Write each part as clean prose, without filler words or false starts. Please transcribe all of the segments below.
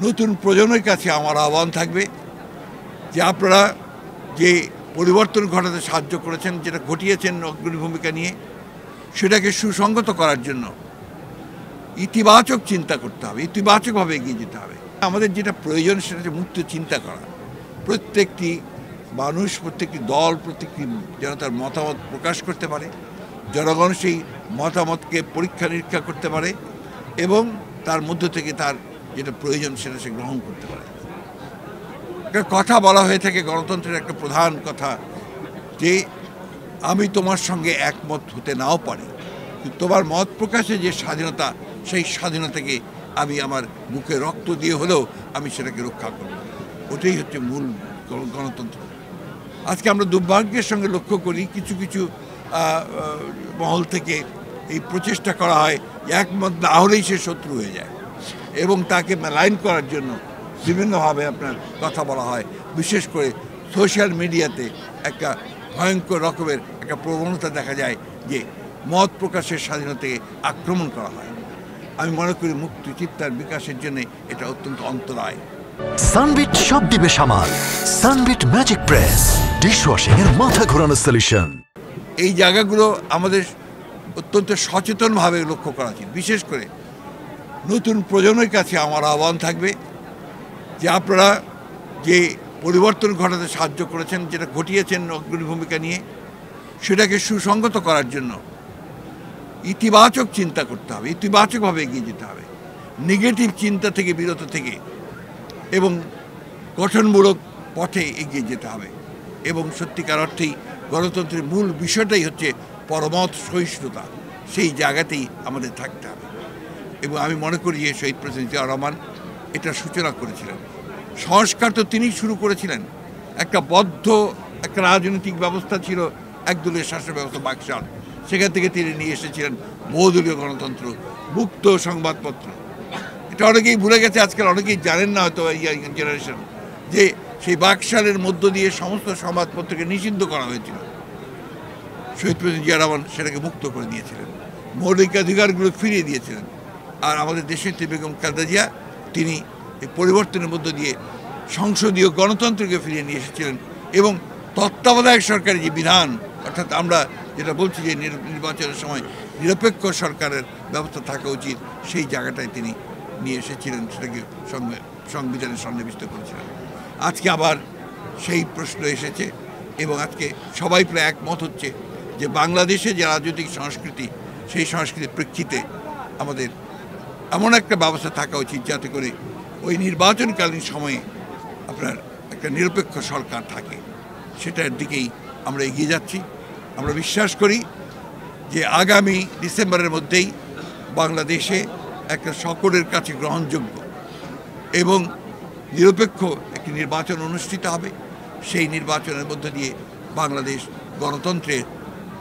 নতুন প্রজন্মের কাছে আমার আহ্বান থাকবে যে আপনারা যে পরিবর্তন ঘটাতে সাহায্য করেছেন, যেটা ঘটিয়েছেন অগ্রণী ভূমিকা নিয়ে, সেটাকে সুসংগত করার জন্য ইতিবাচক চিন্তা করতে হবে, ইতিবাচকভাবে এগিয়ে যেতে হবে। আমাদের যেটা প্রয়োজন সেটা হচ্ছে মুক্ত চিন্তা করা। প্রত্যেকটি মানুষ, প্রত্যেকটি দল, প্রত্যেকটি যেন তার মতামত প্রকাশ করতে পারে, জনগণ সেই মতামতকে পরীক্ষা নিরীক্ষা করতে পারে এবং তার মধ্য থেকে তার যেটা প্রয়োজন সেটা সে গ্রহণ করতে পারে। একটা কথা বলা হয়ে থাকে, গণতন্ত্রের একটা প্রধান কথা, যে আমি তোমার সঙ্গে একমত হতে নাও পারি, কিন্তু তোমার মত প্রকাশে যে স্বাধীনতা, সেই স্বাধীনতাকে আমি আমার বুকে রক্ত দিয়ে হলেও আমি সেটাকে রক্ষা করব। ওটাই হচ্ছে মূল গণতন্ত্র। আজকে আমরা দুর্ভাগ্যের সঙ্গে লক্ষ্য করি কিছু কিছু মহল থেকে এই প্রচেষ্টা করা হয় একমত না হলেই সে শত্রু হয়ে যায় এবং তাকে মেলাইন করার জন্য বিভিন্নভাবে আপনার কথা বলা হয়। বিশেষ করে সোশ্যাল মিডিয়াতে একটা ভয়ঙ্কর রকমের একটা প্রবণতা দেখা যায় যে মত প্রকাশের স্বাধীনতাকে আক্রমণ করা হয়। আমি মনে করি মুক্ত চিন্তার বিকাশের জন্য এটা অত্যন্ত অন্তরায়। সানবিট সব দিবে সামাল। সানবিট ম্যাজিক প্রেস ডিশওয়াশিং এর মাথা ঘোরানো সলিউশন। এই জায়গাগুলো আমাদের অত্যন্ত সচেতনভাবে লক্ষ্য করা উচিত। বিশেষ করে নতুন প্রজন্মের কাছে আমার আহ্বান থাকবে যে আপনারা যে পরিবর্তন ঘটাতে সাহায্য করেছেন, যেটা ঘটিয়েছেন অগ্রণী ভূমিকা নিয়ে, সেটাকে সুসংগত করার জন্য ইতিবাচক চিন্তা করতে হবে, ইতিবাচকভাবে এগিয়ে যেতে হবে, নেগেটিভ চিন্তা থেকে বিরত থেকে এবং গঠনমূলক পথে এগিয়ে যেতে হবে। এবং সত্যিকার অর্থেই গণতন্ত্রের মূল বিষয়টাই হচ্ছে পরমত সহিষ্ণুতা, সেই জায়গাতেই আমাদের থাকতে হবে। এবং আমি মনে করি যে শহীদ প্রেসিডেন্ট জিয়াউর রহমান এটা সূচনা করেছিলেন। সংস্কার তো তিনি শুরু করেছিলেন। একটা বদ্ধ একটা রাজনৈতিক ব্যবস্থা ছিল, একদলীয় শাসন ব্যবস্থা, বাকশাল, সেখান থেকে তিনি নিয়ে এসেছিলেন বহুদলীয় গণতন্ত্র, মুক্ত সংবাদপত্র। এটা অনেকেই ভুলে গেছে, আজকাল অনেকেই জানেন না হয়তো ইয়াং জেনারেশন, যে সেই বাকশালের মধ্য দিয়ে সমস্ত সংবাদপত্রকে নিষিদ্ধ করা হয়েছিল। শহীদ প্রেসিডেন্ট জিয়া রহমান সেটাকে মুক্ত করে দিয়েছিলেন, মৌলিকাধিকারগুলো ফিরিয়ে দিয়েছিলেন। আর আমাদের দেশের বেগম খালেদা জিয়া তিনি এই পরিবর্তনের মধ্য দিয়ে সংসদীয় গণতন্ত্রকে ফিরিয়ে নিয়ে এসেছিলেন এবং তত্ত্বাবধায়ক সরকারের যে বিধান, অর্থাৎ আমরা যেটা বলছি যে নির্বাচনের সময় নিরপেক্ষ সরকারের ব্যবস্থা থাকা উচিত, সেই জায়গাটায় তিনি নিয়ে এসেছিলেন, সেটাকে সংবিধানে সন্নিবিষ্ট করেছিলেন। আজকে আবার সেই প্রশ্ন এসেছে এবং আজকে সবাই প্রায় একমত হচ্ছে যে বাংলাদেশে যে রাজনৈতিক সংস্কৃতি, সেই সংস্কৃতির প্রেক্ষিতে আমাদের এমন একটা ব্যবস্থা থাকা উচিত যাতে করে ওই নির্বাচনকালীন সময়ে আপনার একটা নিরপেক্ষ সরকার থাকে। সেটার দিকেই আমরা এগিয়ে যাচ্ছি। আমরা বিশ্বাস করি যে আগামী ডিসেম্বরের মধ্যেই বাংলাদেশে একটা সকলের কাছে গ্রহণযোগ্য এবং নিরপেক্ষ একটি নির্বাচন অনুষ্ঠিত হবে। সেই নির্বাচনের মধ্য দিয়ে বাংলাদেশ গণতন্ত্রের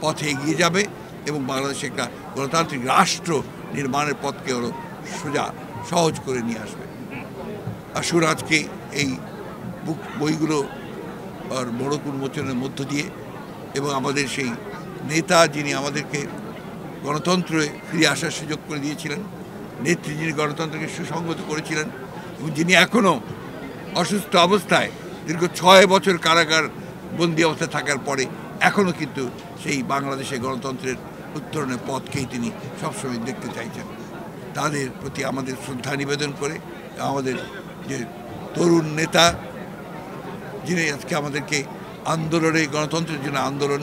পথে এগিয়ে যাবে এবং বাংলাদেশে একটা গণতান্ত্রিক রাষ্ট্র নির্মাণের পথকে আরও সোজা সহজ করে নিয়ে আসবে। আসুন আজকে এই বইগুলো আর মোড়ক উন্মোচনের মধ্য দিয়ে এবং আমাদের সেই নেতা যিনি আমাদেরকে গণতন্ত্রে ফিরে আসার সুযোগ করে দিয়েছিলেন, নেত্রী যিনি গণতন্ত্রকে সুসংগত করেছিলেন এবং যিনি এখনও অসুস্থ অবস্থায় দীর্ঘ 6 বছর কারাগার বন্দি অবস্থায় থাকার পরে এখনও কিন্তু সেই বাংলাদেশের গণতন্ত্রের উত্তরণের পথকেই তিনি সবসময় দেখতে চাইছেন। তাদের প্রতি আমাদের শ্রদ্ধা নিবেদন করে আমাদের যে তরুণ নেতা যিনি আজকে আমাদেরকে আন্দোলনে, গণতন্ত্রের জন্য আন্দোলন,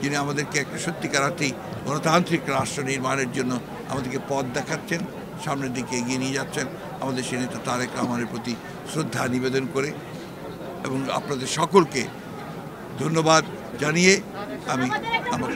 যিনি আমাদেরকে একটা সত্যিকার অর্থেই গণতান্ত্রিক রাষ্ট্র নির্মাণের জন্য আমাদেরকে পথ দেখাচ্ছেন, সামনের দিকে এগিয়ে নিয়ে যাচ্ছেন, আমাদের সেই নেতা তারেক রহমানের প্রতি শ্রদ্ধা নিবেদন করে এবং আপনাদের সকলকে ধন্যবাদ জানিয়ে আমি আমার